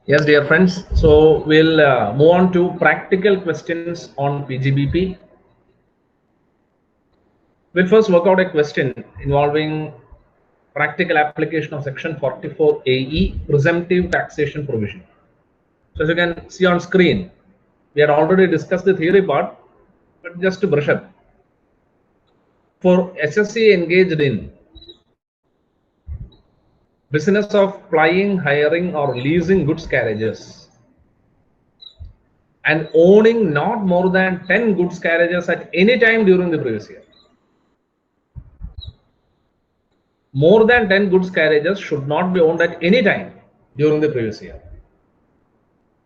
Yes, dear friends. So we'll move on to practical questions on PGBP. We'll first work out a question involving practical application of section 44 AE, presumptive taxation provision. So as you can see on screen, we had already discussed the theory part, but just to brush up. For SSC engaged in business of plying, hiring or leasing goods carriages and owning not more than 10 goods carriages at any time during the previous year. More than 10 goods carriages should not be owned at any time during the previous year.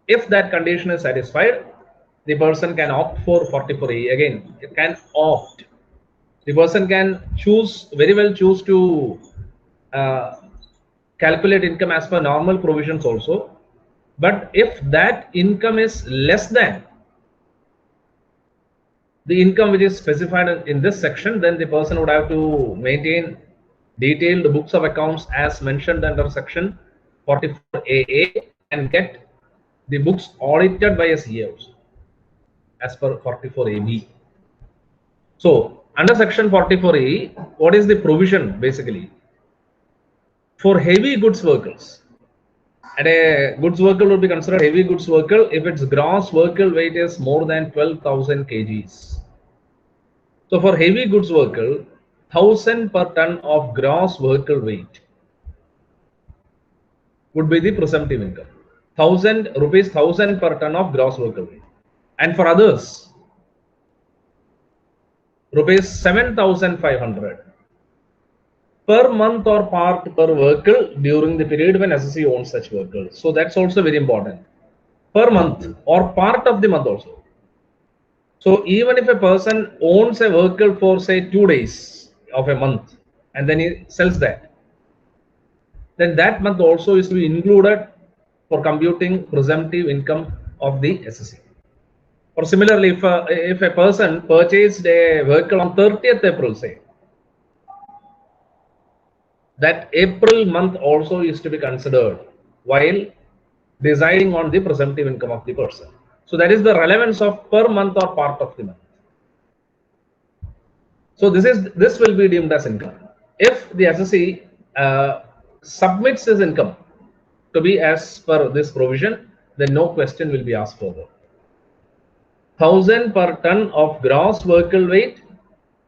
If that condition is satisfied, the person can opt for 44A. Again, it can opt. The person can choose, very well choose to uh, calculate income as per normal provisions also. But if that income is less than the income which is specified in this section, then the person would have to maintain detailed books of accounts as mentioned under section 44AA and get the books audited by a CA also as per 44AB. So under section 44A, what is the provision basically? For heavy goods vehicles, and a goods vehicle will be considered heavy goods vehicle if its gross vehicle weight is more than 12,000 kgs. So for heavy goods vehicle, 1000 per ton of gross vehicle weight would be the presumptive income. 1000 rupees, 1000 per ton of gross vehicle weight. And for others, rupees 7,500 per month or part per vehicle during the period when SSC owns such vehicle. So that's also very important. Per month or part of the month also. So even if a person owns a vehicle for say 2 days of a month and then he sells that, then that month also is to be included for computing presumptive income of the SSC. Or similarly, if a person purchased a vehicle on 30th April, say, that April month also is to be considered while deciding on the presumptive income of the person. So that is the relevance of per month or part of the month. So this will be deemed as income. If the SSC submits his income to be as per this provision, then no question will be asked further. 1000 per ton of gross vehicle weight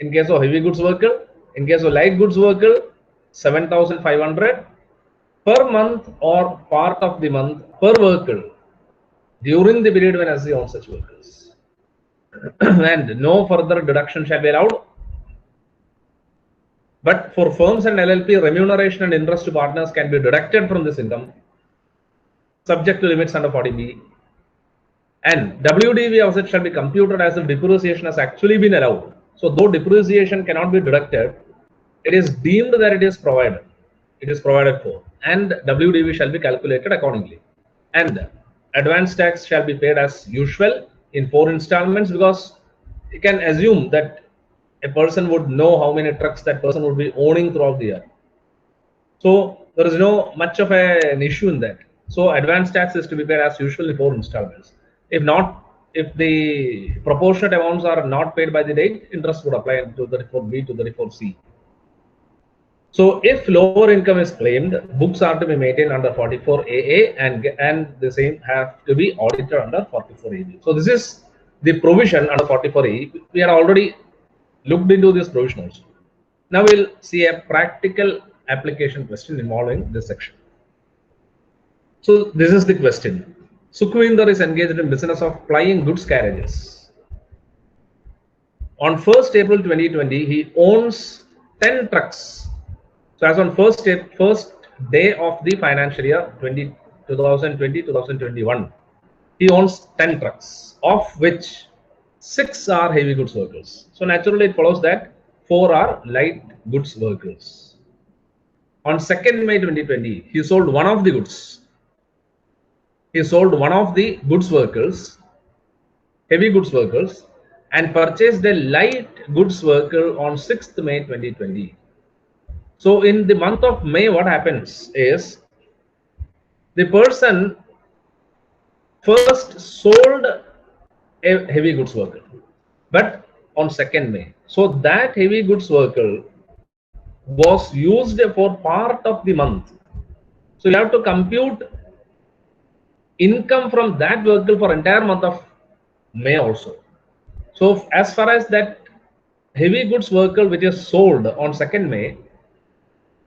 in case of heavy goods vehicle. In case of light goods vehicle, 7,500 per month or part of the month per vehicle during the period when SSC owns such vehicles. And no further deduction shall be allowed. But for firms and LLP, remuneration and interest to partners can be deducted from this income, subject to limits under 40B. And WDV asset shall be computed as if depreciation has actually been allowed. So though depreciation cannot be deducted, it is deemed that it is provided. It is provided for, and WDV shall be calculated accordingly. And advance tax shall be paid as usual in 4 installments, because you can assume that a person would know how many trucks that person would be owning throughout the year. So there is no much of an issue in that. So advance tax is to be paid as usual in 4 installments. If not, if the proportionate amounts are not paid by the date, interest would apply to 34B to 34C. So if lower income is claimed, books are to be maintained under 44AA and the same have to be audited under 44AB. So this is the provision under 44A. We had already looked into this provision also. Now we'll see a practical application question involving this section. So this is the question. Sukhvinder is engaged in business of plying goods carriages. On 1st April 2020, he owns 10 trucks. So as on first day of the financial year 2020-2021, he owns 10 trucks, of which 6 are heavy goods vehicles. So naturally it follows that 4 are light goods vehicles. On 2nd May 2020, he sold one of the goods. He sold one of the goods vehicles, heavy goods vehicles, and purchased a light goods vehicle on 6th May 2020. So in the month of May, what happens is the person first sold a heavy goods vehicle, but on 2nd May. So that heavy goods vehicle was used for part of the month. So you have to compute income from that vehicle for entire month of May also. So as far as that heavy goods vehicle which is sold on 2nd May,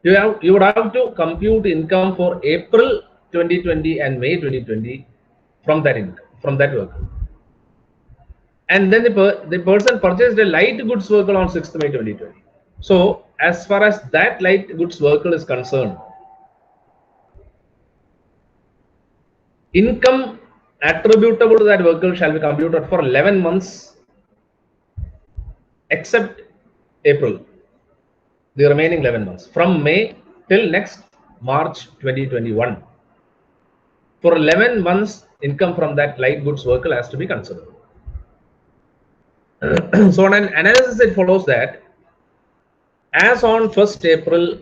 you would have to compute income for April 2020 and May 2020 from that income, from that vehicle. And then the person purchased a light goods vehicle on 6th May 2020. So as far as that light goods vehicle is concerned, income attributable to that vehicle shall be computed for 11 months except April, the remaining 11 months from May till next March 2021. For 11 months, income from that light goods vehicle has to be considered. So on an analysis, it follows that as on 1st April,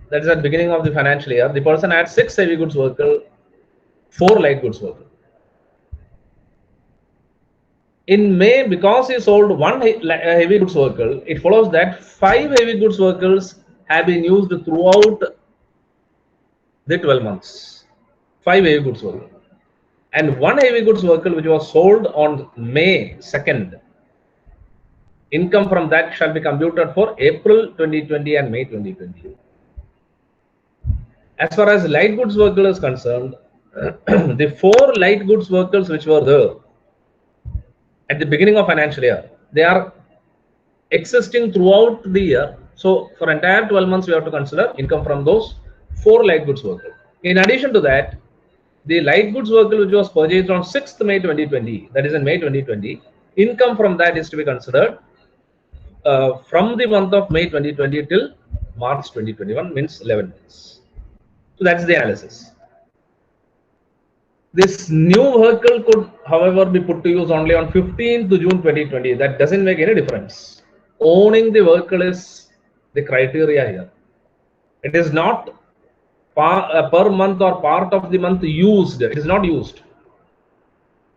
that is at the beginning of the financial year, the person had 6 heavy goods vehicle, 4 light goods vehicle. In May, because he sold 1 heavy goods vehicle, it follows that 5 heavy goods vehicles have been used throughout the 12 months. 5 heavy goods vehicle. And 1 heavy goods vehicle which was sold on May 2nd. Income from that shall be computed for April 2020 and May 2020. As far as light goods vehicle is concerned, the 4 light goods vehicles which were there at the beginning of financial year, they are existing throughout the year. So for entire 12 months, we have to consider income from those 4 light goods vehicles. In addition to that, the light goods vehicle which was purchased on 6th May 2020, that is in May 2020, income from that is to be considered from the month of May 2020 till March 2021, means 11 months. So that's the analysis. This new vehicle could, however, be put to use only on 15th June 2020. That doesn't make any difference. Owning the vehicle is the criteria here. It is not per month or part of the month used. It is not used.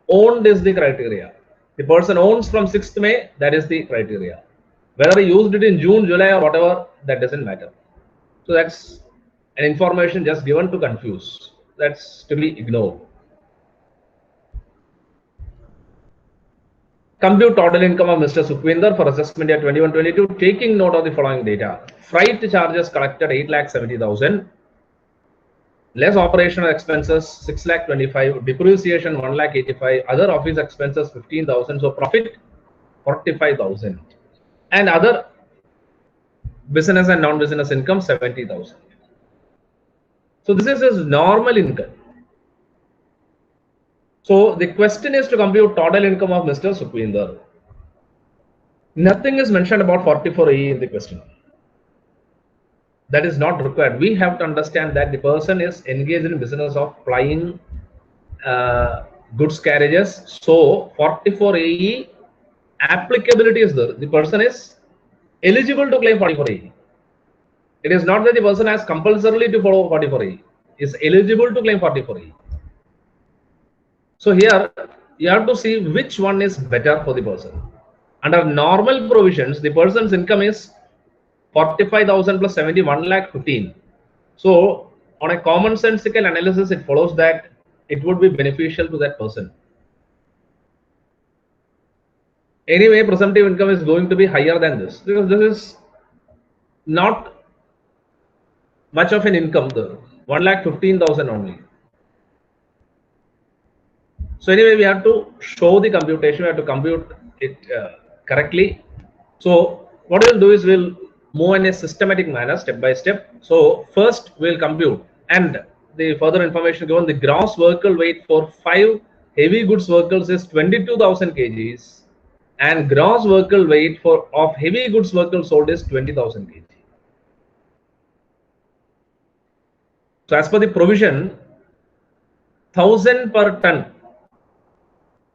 Owned is the criteria. The person owns from 6th May, that is the criteria. Whether he used it in June, July or whatever, that doesn't matter. So that's an information just given to confuse. That's to be ignored. Compute total income of Mr. Sukhvinder for assessment year 21-22, taking note of the following data. Freight charges collected 8,70,000, less operational expenses 6,25,000, depreciation 1,85,000, other office expenses 15,000, so profit 45,000, and other business and non-business income 70,000. So this is his normal income. So the question is to compute total income of Mr. Sukhvinder. Nothing is mentioned about 44AE in the question. That is not required. We have to understand that the person is engaged in business of flying goods carriages. So 44AE applicability is there. The person is eligible to claim 44AE. It is not that the person has compulsorily to follow 44AE. Is eligible to claim 44AE. So here you have to see which one is better for the person. Under normal provisions, the person's income is 45,000 plus 71 lakh 15. So on a commonsensical analysis, it follows that it would be beneficial to that person. Anyway, presumptive income is going to be higher than this because this is not much of an income there, 1,15,000 only. So anyway, we have to show the computation, we have to compute it correctly. So what we'll do is we'll move in a systematic manner, step by step. So first we'll compute, and the further information given, the gross vehicle weight for 5 heavy goods vehicles is 22,000 kgs and gross vehicle weight of heavy goods vehicle sold is 20,000 kg. So as per the provision, 1,000 per ton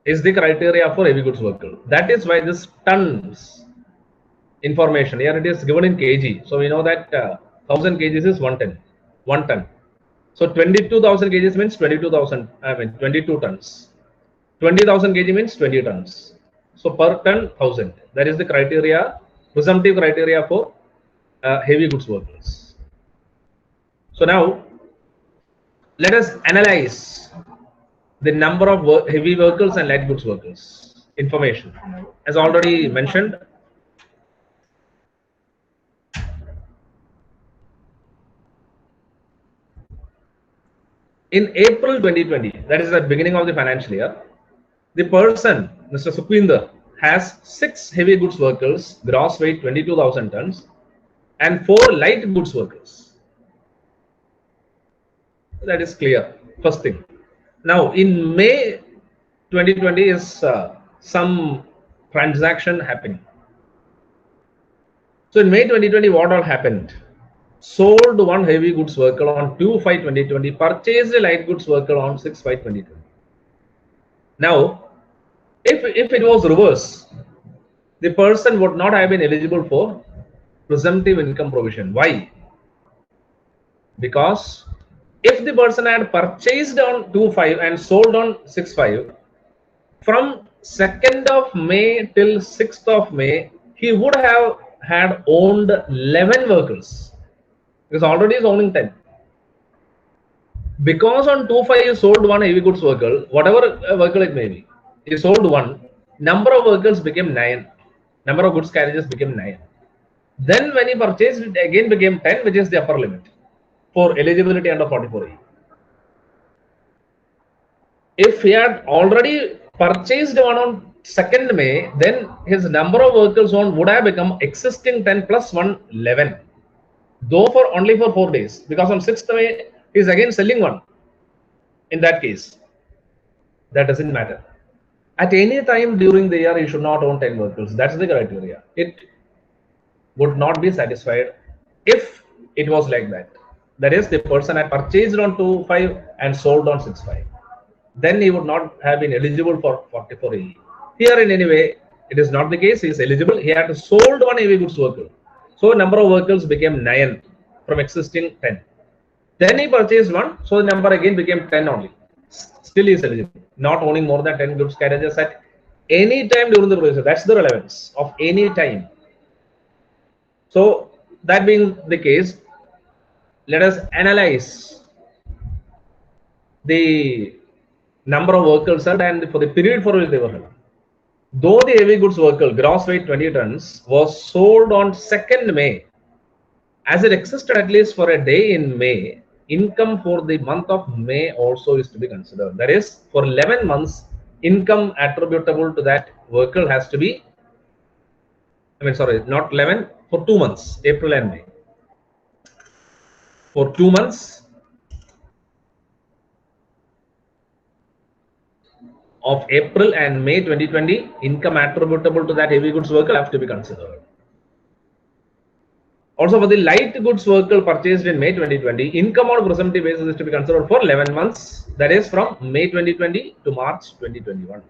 is the criteria for heavy goods vehicle. That is why this tons information here it is given in kg. So we know that 1,000 kgs is 1 ton. 1 ton. So 22,000 kgs means 22,000. I mean 22 tons. 20,000 kg means 20 tons. So per ton 1000. That is the criteria, presumptive criteria for heavy goods workers. So now let us analyze the number of heavy vehicles and light goods workers. Information. As already mentioned, in April 2020, that is the beginning of the financial year, the person, Mr. Sukhwinder, has 6 heavy goods workers, gross weight 22,000 tons, and 4 light goods workers. That is clear. First thing. Now, in May 2020 is some transaction happening. So in May 2020, what all happened? Sold one heavy goods worker on 2/5/2020, purchased a light goods worker on 6/5/2020. Now, if it was reverse, the person would not have been eligible for presumptive income provision. Why? Because if the person had purchased on 2/5 and sold on 6/5, from 2nd of May till 6th of May, he would have had owned 11 vehicles, because already is owning 10. Because on 2/5 you sold one heavy goods vehicle, whatever vehicle it may be, you sold one, number of vehicles became 9, number of goods carriages became 9. Then when he purchased, it again became 10, which is the upper limit for eligibility under 44E. If he had already purchased one on 2nd May, then his number of vehicles owned would have become existing 10 plus 1, 11. Though for only for 4 days, because on 6th May he is again selling one. In that case, that doesn't matter. At any time during the year, you should not own 10 vehicles. That's the criteria. It would not be satisfied if it was like that. That is, the person had purchased on 2/5 and sold on 6/5. Then he would not have been eligible for 44E. Here, in any way, it is not the case. He is eligible. He had sold one heavy goods vehicle. So number of vehicles became 9 from existing 10. Then he purchased one, so the number again became 10 only. Still he is eligible, not owning more than 10 goods carriages at any time during the process. That's the relevance of any time. So that being the case, let us analyze the number of vehicles and for the period for which they were held. Though the heavy goods vehicle gross weight 20 tons was sold on 2nd May, as it existed at least for a day in May, income for the month of May also is to be considered. That is, for 11 months, income attributable to that vehicle has to be, not 11, for 2 months, April and May. For 2 months of April and May 2020, income attributable to that heavy goods vehicle have to be considered. Also, for the light goods vehicle purchased in May 2020, income on presumptive basis is to be considered for 11 months. That is from May 2020 to March 2021.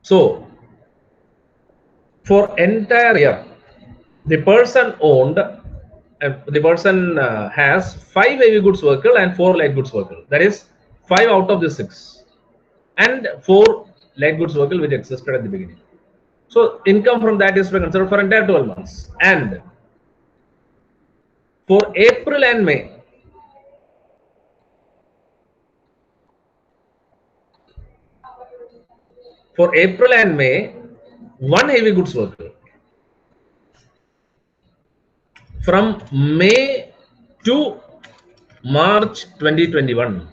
So, for entire year, the person has 5 heavy goods vehicle and 4 light goods vehicle. That is 5 out of the 6, and 4 light goods vehicle which existed at the beginning. So income from that is to be considered for entire 12 months. And for April and May, one heavy goods vehicle. From May to March 2021,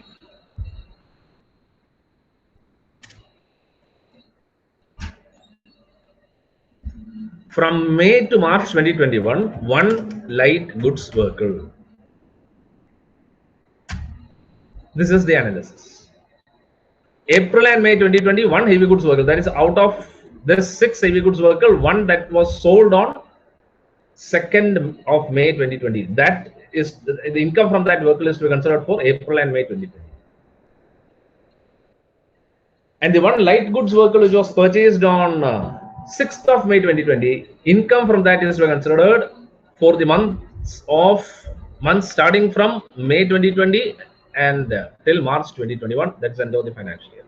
from May to March 2021, one light goods vehicle. This is the analysis. April and May 2020, one heavy goods vehicle. That is, out of this 6 heavy goods vehicle, one that was sold on 2nd of May 2020. That is the income from that vehicle is to be considered for April and May 2020. And the one light goods vehicle which was purchased on 6th of May 2020, income from that is to be considered for the months starting from May 2020 and till March 2021, that's the end of the financial year.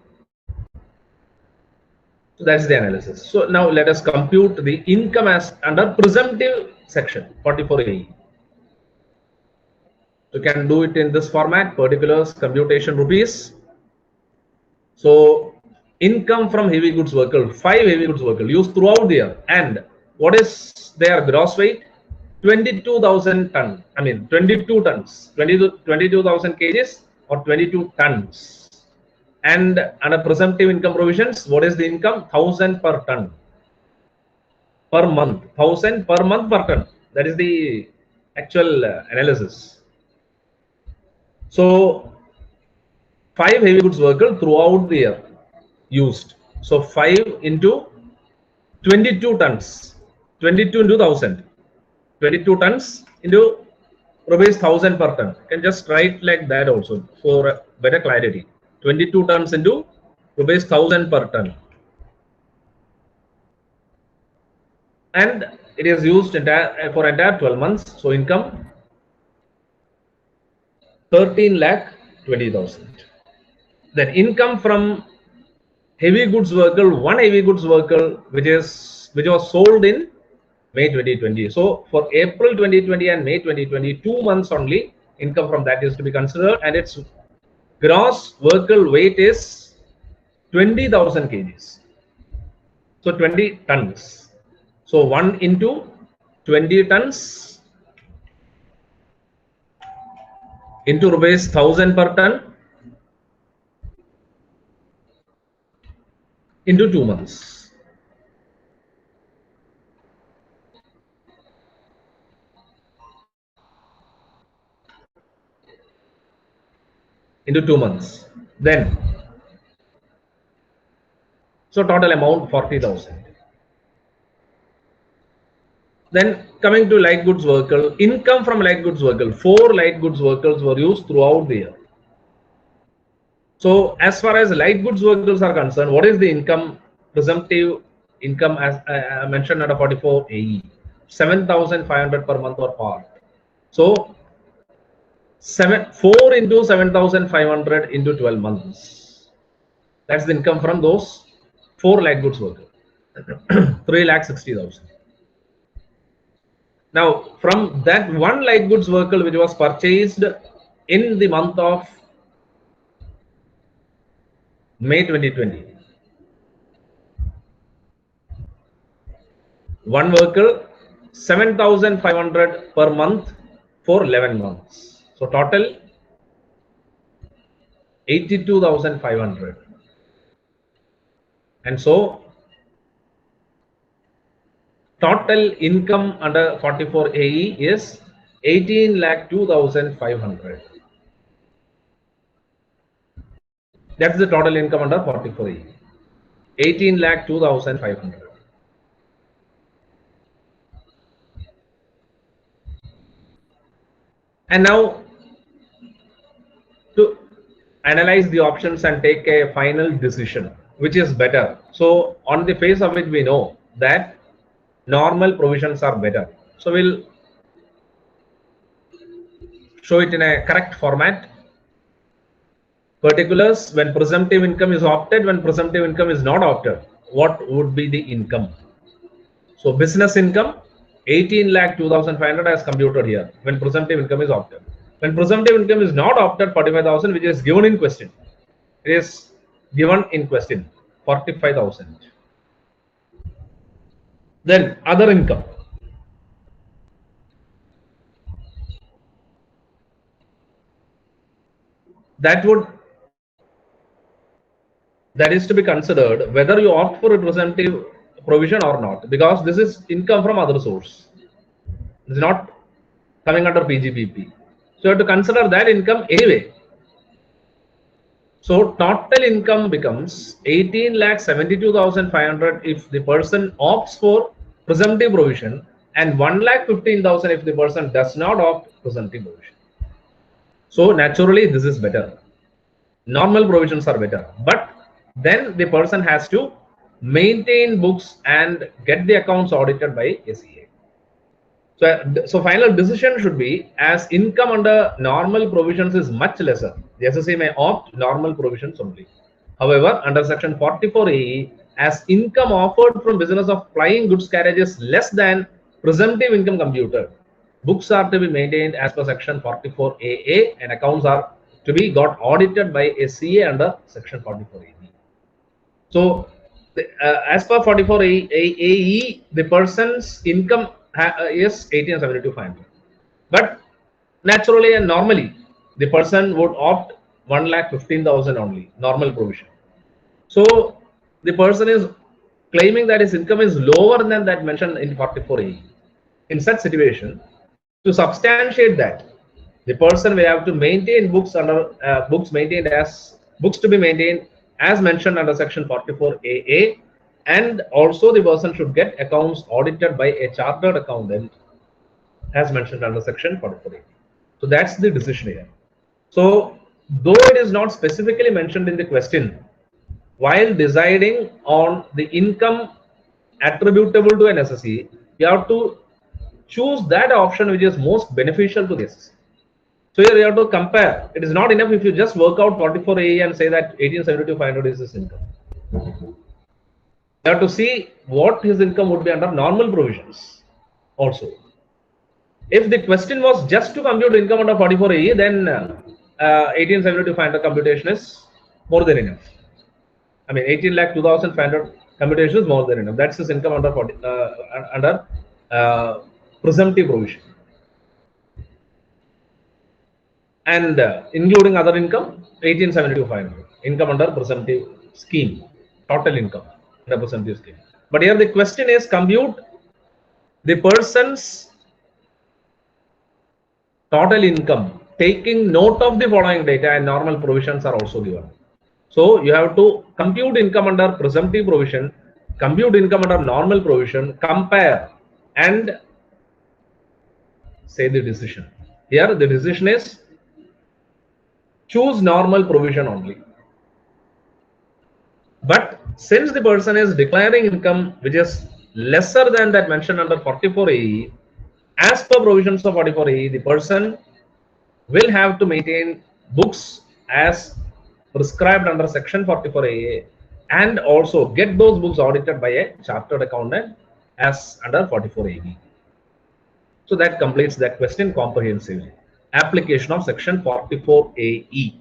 So that's the analysis. So now let us compute the income as under presumptive section 44AE. You can do it in this format, particulars, computation rupees. So income from heavy goods vehicle, 5 heavy goods vehicle used throughout the year, and what is their gross weight? 22,000 ton. I mean 22 tons, 22,000 kgs or 22 tons. And under presumptive income provisions, what is the income? 1,000 per ton per month. 1,000 per month per ton. That is the actual analysis. So 5 heavy goods vehicle throughout the year used. So 5 into 22 tons. 22 into 1,000. 22 tons into rupees 1,000 per ton. You can just write like that also for better clarity. 22 tons into rupees 1,000 per ton. And it is used for entire 12 months. So income 13,20,000. Then income from heavy goods vehicle, 1 heavy goods vehicle which was sold in May 2020. So for April 2020 and May 2020, 2 months only, income from that is to be considered, and its gross vehicle weight is 20,000 kgs. So 20 tons. So 1 into 20 tons into rupees 1,000 per ton into 2 months. Into 2 months. Then, so total amount 40,000. Then coming to light goods vehicle, income from light goods vehicle, 4 light goods vehicles were used throughout the year. So as far as light goods vehicles are concerned, what is the income, presumptive income as I mentioned under 44 AE? 7,500 per month or part. So 4 into 7,500 into 12 months. That's the income from those 4 light goods vehicles. 3,60,000. Now, from that 1 light goods vehicle which was purchased in the month of May 2020, 1 vehicle 7,500 per month for 11 months. So total 82,500. And so total income under 44 AE is 18,02,500. That's the total income under 44 AE. 18,02,500. And now to analyze the options and take a final decision, which is better. So on the face of it, we know that normal provisions are better. So we'll show it in a correct format. Particulars, when presumptive income is opted, when presumptive income is not opted, what would be the income? So business income 18,02,500 as computed here when presumptive income is opted. When presumptive income is not opted, 45,000, which is given in question. It is given in question 45,000. Then other income. That is to be considered whether you opt for a presumptive provision or not, because this is income from other source. It's not coming under PGBP. So you have to consider that income anyway. So total income becomes 18,72,500 if the person opts for presumptive provision, and 1,15,000 if the person does not opt presumptive provision. So naturally this is better. Normal provisions are better, but then the person has to maintain books and get the accounts audited by SEA. So final decision should be, as income under normal provisions is much lesser, the SSE may opt normal provisions only. However, under section 44AE, as income offered from business of flying goods carriage is less than presumptive income computed, books are to be maintained as per section 44AA and accounts are to be got audited by a CA under section 44AE. So, as per 44AE, the person's income is 18,725. But naturally and normally, the person would opt 1,15,000 only, normal provision. So, the person is claiming that his income is lower than that mentioned in 44AE. In such situation, to substantiate that, the person will have to maintain books under books to be maintained as mentioned under section 44AA, and also the person should get accounts audited by a chartered accountant as mentioned under section 44A. So that's the decision here. So though it is not specifically mentioned in the question, while deciding on the income attributable to an SSE, you have to choose that option which is most beneficial to the SSE. So here you have to compare. It is not enough if you just work out 44AE and say that 1872,500 is his income. You have to see what his income would be under normal provisions also. If the question was just to compute income under 44AE, then 1872,500 computation is more than enough. I mean 18,02,500 computation is more than enough. That's his income under presumptive provision. And including other income, 1872,500 income under presumptive scheme, total income under presumptive scheme. But here the question is compute the person's total income, taking note of the following data, and normal provisions are also given. So you have to compute income under presumptive provision, compute income under normal provision, compare, and say the decision. Here the decision is choose normal provision only. But since the person is declaring income which is lesser than that mentioned under 44AE, as per provisions of 44AE, the person will have to maintain books as prescribed under section 44AE and also get those books audited by a chartered accountant as under 44AE. So that completes that question comprehensively. Application of section 44AE.